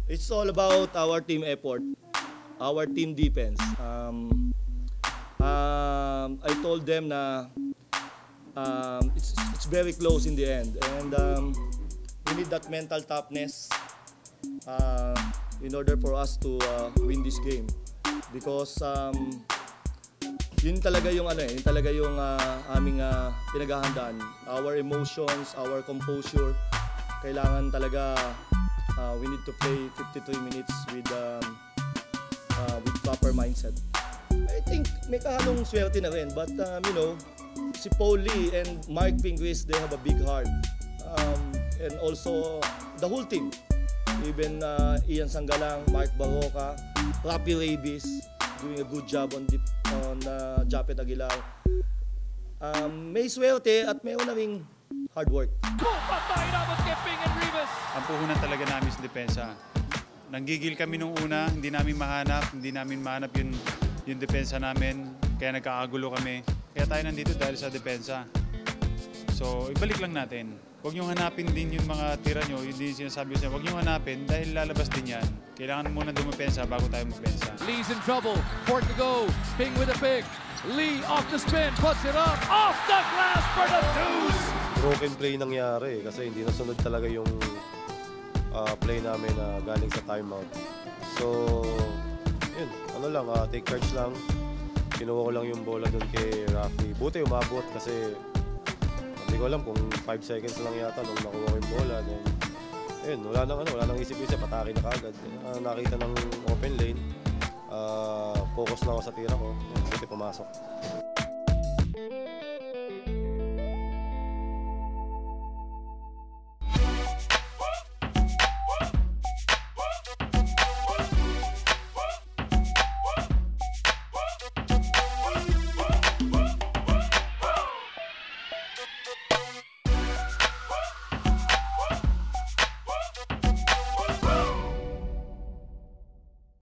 It's all about our team effort, our team defense. I told them na it's very close in the end, and we need that mental toughness in order for us to win this game, because yun talaga yung yun talaga yung aming pinaghahandaan. Our emotions, our composure, kailangan talaga we need to play 53 minutes with proper mindset. I think may kahalong swerte na rin, but you know, si Paul Lee and Mark Pingris, they have a big heart, and also the whole team, even Ian Sangalang, Mark Baroka, Rapi Rabies, doing a good job on Japet Aguilar. May swerte at may unang hard work. Ang puhunan talaga namin sa depensa. Nanggigil kami nung una, hindi namin mahanap yung depensa namin, kaya nagkakagulo kami. Kaya tayo nandito dahil sa depensa. So, ibalik lang natin. Huwag niyong hanapin din yung mga tira nyo, yung din sinasabi ko siya. Huwag niyong hanapin dahil lalabas din yan. Kailangan muna dumapensa bago tayo magpensa. Lee's in trouble. Port to go. Ping with a pick. Lee off the spin. Puts it up. Off the glass for the deuce. Broken play nangyari kasi hindi nasunod talaga yung play namin na galing sa timeout. So, yun. Take charge lang. Kinuha ko lang yung bola doon kay Rafi. Buti umabot kasi hindi ko alam kung 5 seconds lang yata nung nakuha ko yung bola. Then, ayun, wala nang isip-isip, atake na kagad. Nakita ng open lane, focus na ako sa tira ko. Buti pumasok.